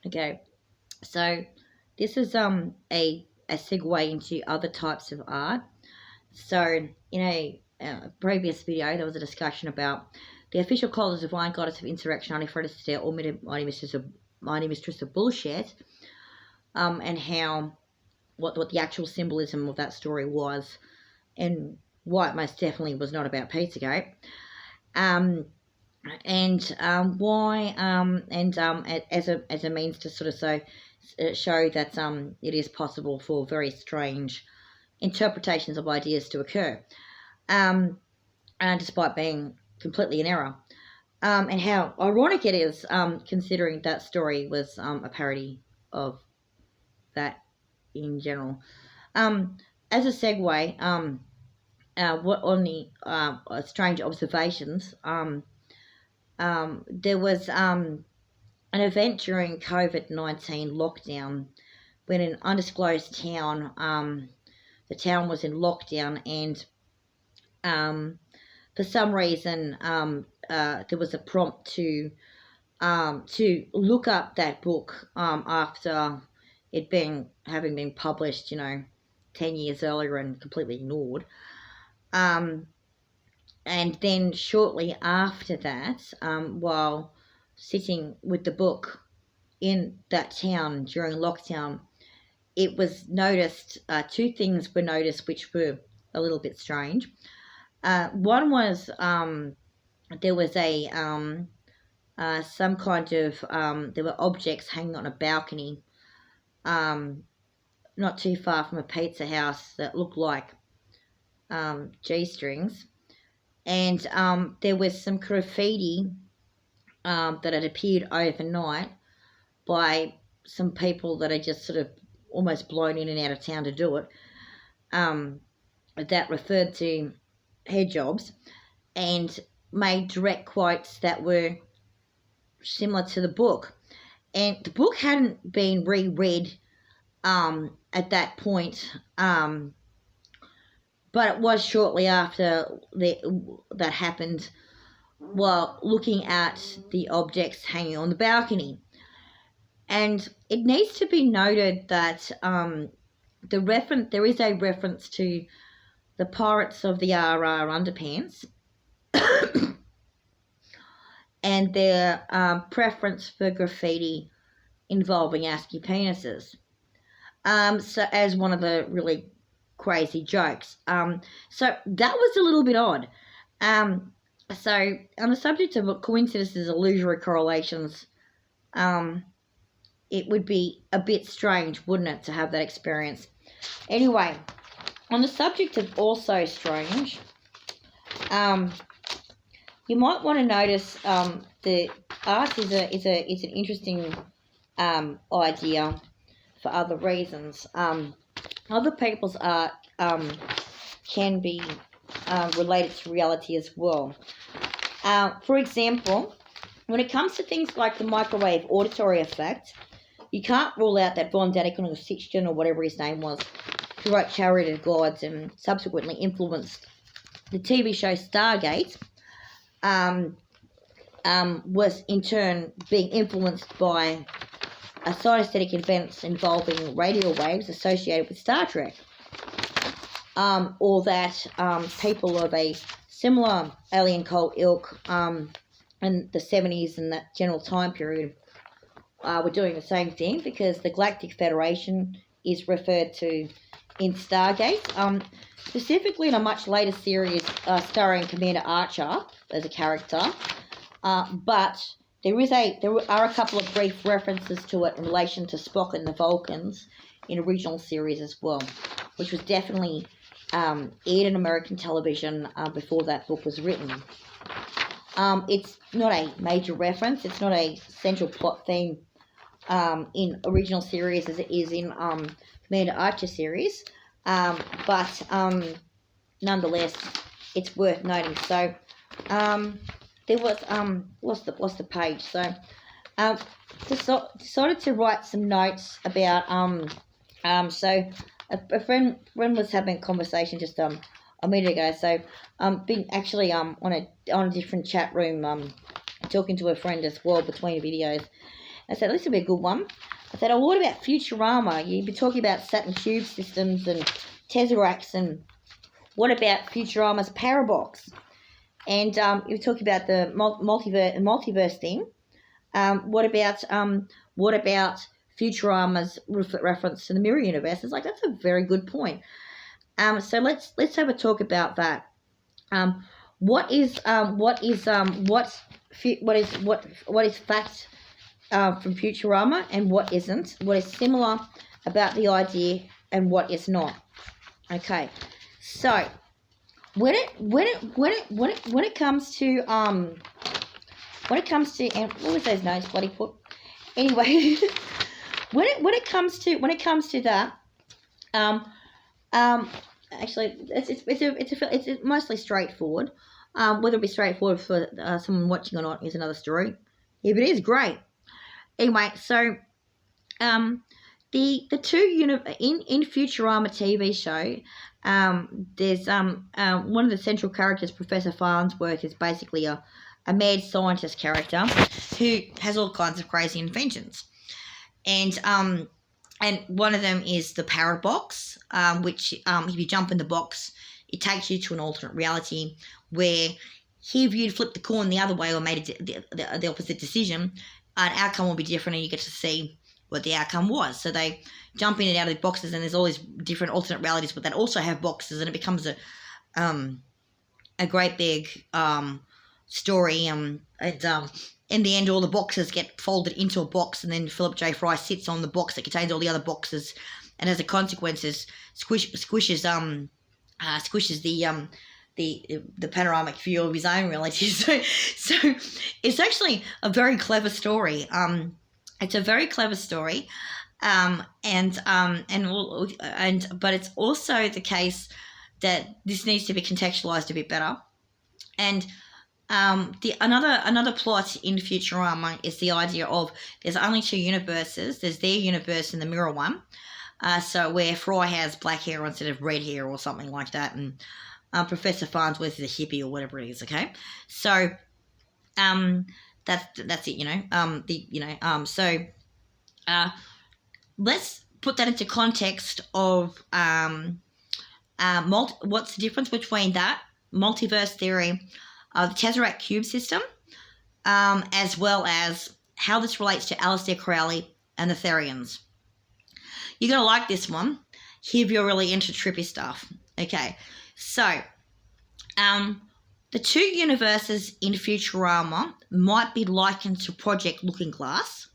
Okay, so this is a segue into other types of art. So in a previous video, there was a discussion about the official call of divine goddess of insurrection, Aphrodite, or mighty mistress of bullshit, and how what the actual symbolism of that story was, and why it most definitely was not about Pizzagate. Um, and why and as a means to sort of show that it is possible for very strange interpretations of ideas to occur, despite being completely in error. And how ironic it is, considering that story was a parody of that in general. As a segue, what on the strange observations, there was an event during COVID-19 lockdown when an undisclosed town, the town was in lockdown, and for some reason there was a prompt to look up that book after having been published, 10 years earlier and completely ignored. And then shortly after that, while sitting with the book in that town during lockdown, it was noticed, two things were noticed which were a little bit strange. One was there was some kind of, there were objects hanging on a balcony not too far from a pizza house that looked like G-strings. And there was some graffiti that had appeared overnight by some people that had just sort of almost blown in and out of town to do it, that referred to head jobs and made direct quotes that were similar to the book. And the book hadn't been reread at that point, but it was shortly after that happened, while looking at the objects hanging on the balcony. And it needs to be noted that there is a reference to the Pirates of the RR Underpants and their preference for graffiti involving ASCII penises. So as one of the really crazy jokes. So that was a little bit odd. So on the subject of coincidences, illusory correlations, it would be a bit strange, wouldn't it, to have that experience? Anyway, on the subject of also strange, you might want to notice the art is an interesting idea for other reasons. Other people's art can be related to reality as well. For example, when it comes to things like the microwave auditory effect, you can't rule out that Von Daniken or Sitchin, or whatever his name was, who wrote Chariot of Gods and subsequently influenced the TV show Stargate, was in turn being influenced by synesthetic events involving radio waves associated with Star Trek, or that people of a similar alien cult ilk in the 70s and that general time period were doing the same thing, because the Galactic Federation is referred to in Stargate, specifically in a much later series starring Commander Archer as a character, but there are a couple of brief references to it in relation to Spock and the Vulcans in original series as well, which was definitely aired in American television before that book was written. It's not a major reference. It's not a central plot theme in original series as it is in Commander Archer series, but nonetheless, it's worth noting. So there was what's the page? So decided to write some notes about so a friend was having a conversation just a minute ago. So been actually on a different chat room talking to a friend as well between videos, I said, this will be a good one. I said, oh, what about Futurama? You've been talking about Saturn cube systems and tesseracts, and what about Futurama's parabox? And you were talking about the multiverse thing. What about Futurama's reference to the mirror universe? It's like, that's a very good point. So let's have a talk about that. What is fact from Futurama and what isn't? What is similar about the idea and what is not? Okay, so when it comes to and what was those notes bloody put? Anyway, when it comes to that, actually, it's mostly straightforward. Whether it be straightforward for someone watching or not is another story. If it is, great. Anyway, so the two in Futurama TV show, there's one of the central characters, Professor Farnsworth, is basically a mad scientist character who has all kinds of crazy inventions, and one of them is the parabox, which if you jump in the box, it takes you to an alternate reality where if you'd flipped the coin the other way or made the opposite decision, an outcome will be different, and you get to see what the outcome was. So they jump in and out of the boxes, and there's all these different alternate realities, but they also have boxes, and it becomes a great big story. And in the end, all the boxes get folded into a box, and then Philip J. Fry sits on the box that contains all the other boxes, and as a consequence, squishes the panoramic view of his own reality. So it's actually a very clever story. It's a very clever story, but it's also the case that this needs to be contextualized a bit better. And another plot in Futurama is the idea of there's only two universes. There's their universe and the mirror one. So where Fry has black hair instead of red hair or something like that, and Professor Farnsworth is a hippie or whatever it is. Okay, so that's it. Let's put that into context of what's the difference between that multiverse theory, the Tesseract cube system, as well as how this relates to Aleister Crowley and the Therians. You're going to like this one if you're really into trippy stuff. Okay, so the two universes in Futurama might be likened to Project Looking Glass,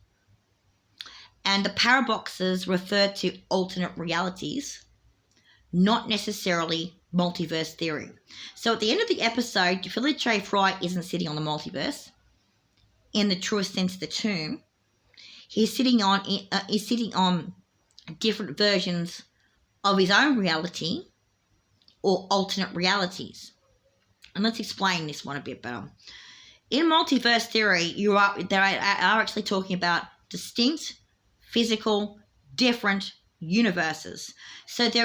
and the paraboxes refer to alternate realities, not necessarily multiverse theory. So at the end of the episode, Philip J. Fry isn't sitting on the multiverse in the truest sense of the term. He's sitting on different versions of his own reality or alternate realities. And let's explain this one a bit better. In multiverse theory, they are actually talking about distinct, physical, different universes. So it's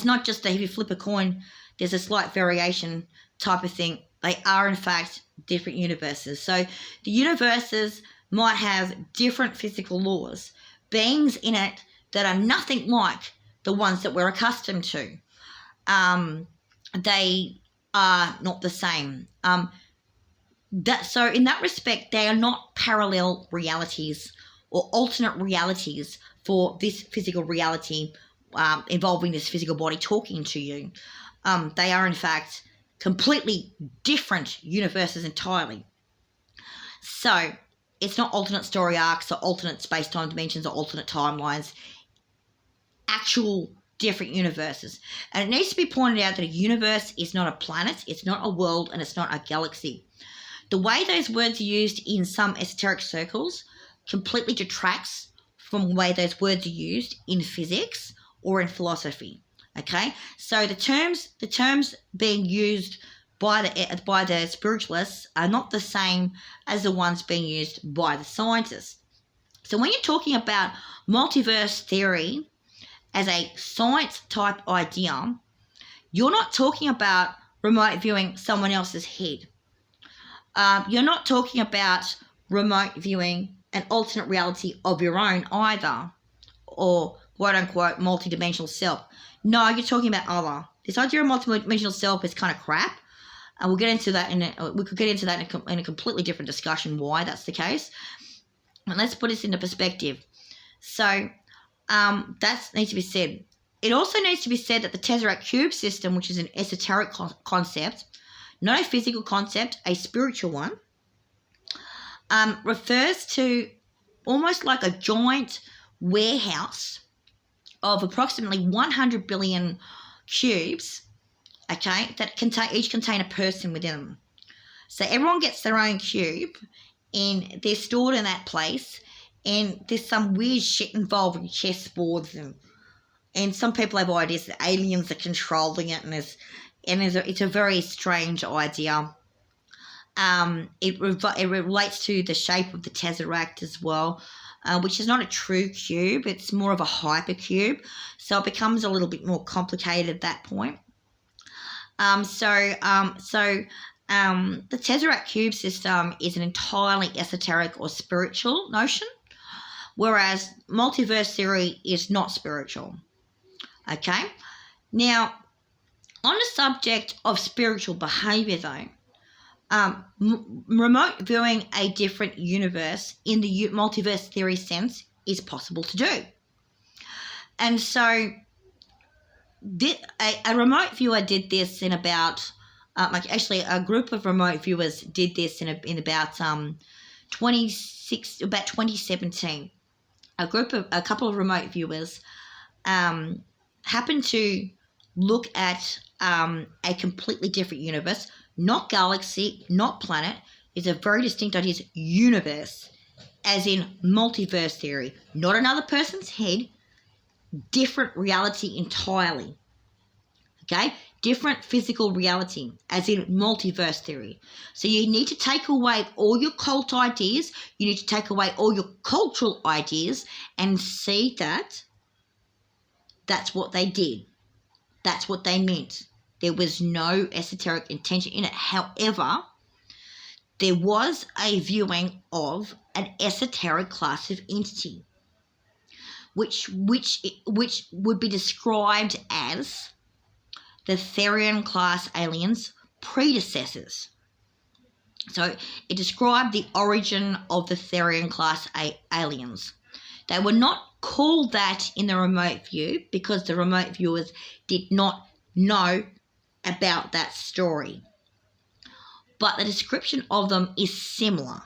not just that if you flip a coin, there's a slight variation type of thing. They are in fact different universes. So the universes might have different physical laws, beings in it that are nothing like the ones that we're accustomed to. They are not the same. So in that respect, they are not parallel realities or alternate realities for this physical reality involving this physical body talking to you. They are, in fact, completely different universes entirely. So it's not alternate story arcs or alternate space-time dimensions or alternate timelines. Actual different universes. And it needs to be pointed out that a universe is not a planet, it's not a world, and it's not a galaxy. The way those words are used in some esoteric circles completely detracts from the way those words are used in physics or in philosophy. Okay, so the terms being used by the spiritualists are not the same as the ones being used by the scientists. So when you're talking about multiverse theory as a science type idea, you're not talking about remote viewing someone else's head. You're not talking about remote viewing an alternate reality of your own either, or quote-unquote multidimensional self. No, you're talking about other. This idea of multidimensional self is kind of crap, and we'll get into that we could get into that in a completely different discussion why that's the case. And let's put this into perspective. So that needs to be said. It also needs to be said that the Tesseract Cube system, which is an esoteric concept, not a physical concept, a spiritual one, refers to almost like a giant warehouse of approximately 100 billion cubes, okay, that each contain a person within them. So everyone gets their own cube, and they're stored in that place, and there's some weird shit involved with chessboards, and some people have ideas that aliens are controlling it, and it's a very strange idea. It relates to the shape of the Tesseract as well, which is not a true cube. It's more of a hypercube, so it becomes a little bit more complicated at that point. The Tesseract Cube system is an entirely esoteric or spiritual notion, whereas multiverse theory is not spiritual. Okay? Now, on the subject of spiritual behavior, though, remote viewing a different universe in the multiverse theory sense is possible to do. And so a remote viewer did this in about, a group of remote viewers did this in about 2017. A couple of remote viewers happened to look at a completely different universe, not galaxy, not planet. It's a very distinct idea. It's universe, as in multiverse theory, not another person's head, different reality entirely. Okay? Different physical reality, as in multiverse theory. So you need to take away all your cult ideas, you need to take away all your cultural ideas and see that that's what they did. That's what they meant. There was no esoteric intention in it. However, there was a viewing of an esoteric class of entity, which would be described as the Therian class aliens' predecessors. So it described the origin of the Therian class aliens. They were not called that in the remote view because the remote viewers did not know about that story. But the description of them is similar.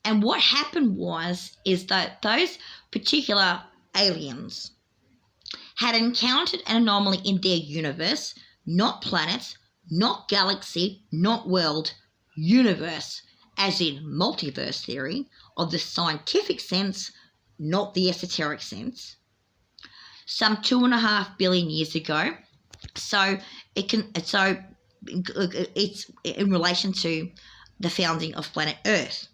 And what happened is that those particular aliens had encountered an anomaly in their universe, not planets, not galaxy, not world, universe, as in multiverse theory, of the scientific sense, not the esoteric sense, some 2.5 billion years ago. So it's in relation to the founding of planet Earth,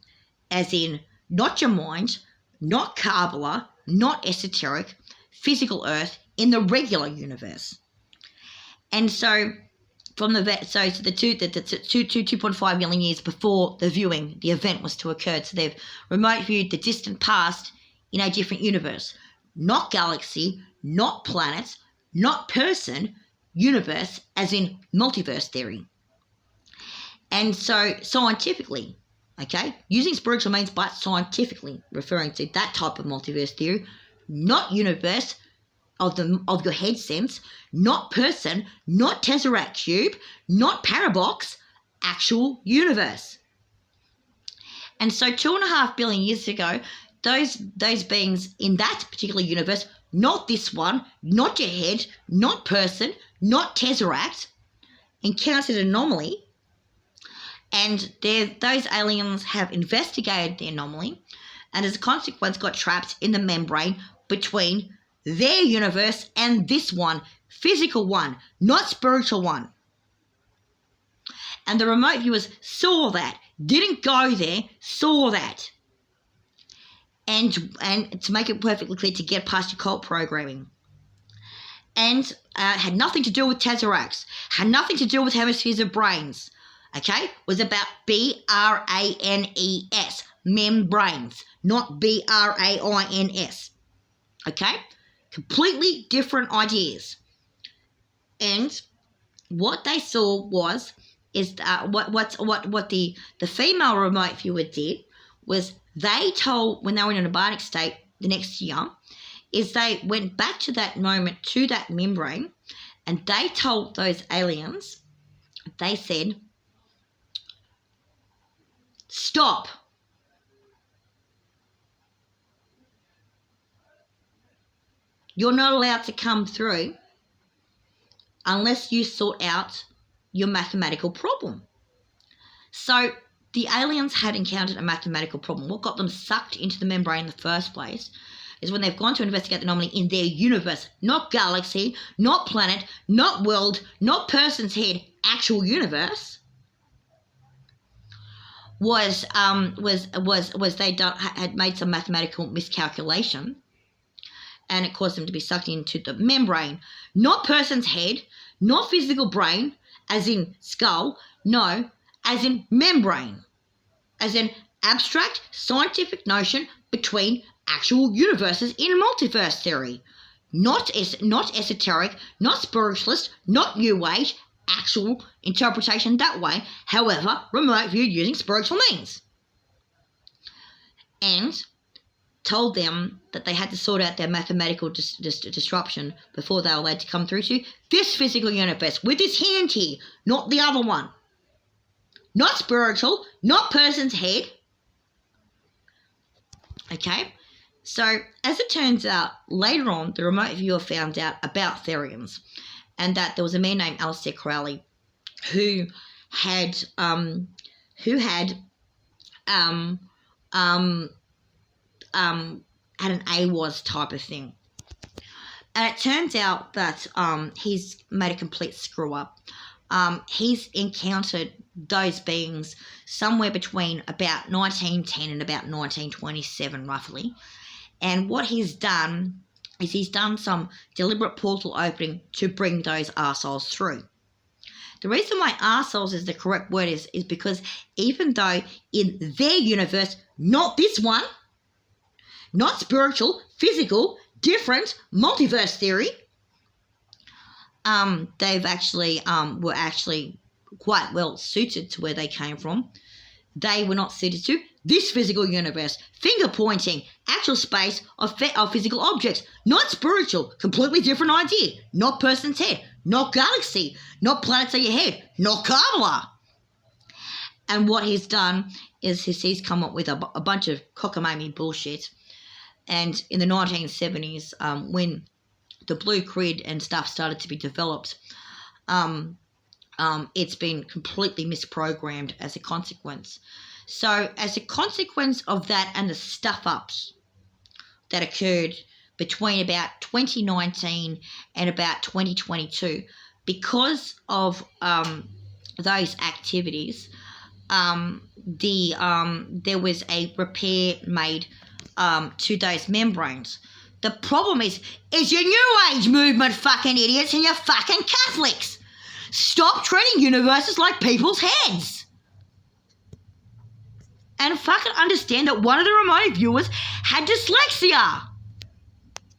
as in not your mind, not Kabbalah, not esoteric, physical Earth in the regular universe. And so from the 2.5 million years before the viewing, the event was to occur. So they've remote viewed the distant past in a different universe, not galaxy, not planet, not person, universe, as in multiverse theory. And so scientifically, okay, using spiritual means, but scientifically referring to that type of multiverse theory, not universe of your head sense, not person, not Tesseract Cube, not parabox, actual universe. And so 2.5 billion years ago, those beings in that particular universe, not this one, not your head, not person, not Tesseract, encountered an anomaly, and those aliens have investigated the anomaly, and as a consequence got trapped in the membrane between their universe and this one, physical one, not spiritual one. And the remote viewers saw that, didn't go there, saw that. And to make it perfectly clear, to get past your cult programming. And had nothing to do with Tesseracts, had nothing to do with hemispheres of brains. okay, was about branes, membranes, not brains, okay? Completely different ideas. And what they saw is what the female remote viewer did was they told, when they were in a bionic state the next year, is they went back to that moment, to that membrane, and they told those aliens, they said, stop. You're not allowed to come through unless you sort out your mathematical problem. So the aliens had encountered a mathematical problem. What got them sucked into the membrane in the first place is when they've gone to investigate the anomaly in their universe, not galaxy, not planet, not world, not person's head, actual universe, was they had made some mathematical miscalculation, and it caused them to be sucked into the membrane, not person's head, not physical brain, as in skull, no, as in membrane, as in abstract scientific notion between actual universes in multiverse theory. Not esoteric, not spiritualist, not new age, actual interpretation that way, however, remote viewed using spiritual means. And told them that they had to sort out their mathematical disruption before they were allowed to come through to this physical universe with this hand here, not the other one. Not spiritual, not person's head. Okay? So, as it turns out, later on, the remote viewer found out about Therians, and that there was a man named Aleister Crowley who had an AWOS type of thing. And it turns out that he's made a complete screw up. He's encountered those beings somewhere between about 1910 and about 1927, roughly. And what he's done is he's done some deliberate portal opening to bring those arseholes through. The reason why arseholes is the correct word is because even though in their universe, not this one, not spiritual, physical, different, multiverse theory, they've actually were actually quite well suited to where they came from. They were not suited to this physical universe, finger pointing, actual space of physical objects, not spiritual, completely different idea, not person's head, not galaxy, not planets of your head, not Kabbalah. And what he's done is he's come up with a bunch of cockamamie bullshit. And in the 1970s, when the blue grid and stuff started to be developed, it's been completely misprogrammed as a consequence. So as a consequence of that and the stuff-ups that occurred between about 2019 and about 2022, because of those activities, there was a repair made to those membranes. The problem is your New Age movement, fucking idiots, and your fucking Catholics. Stop treating universes like people's heads. And fucking understand that one of the remote viewers had dyslexia.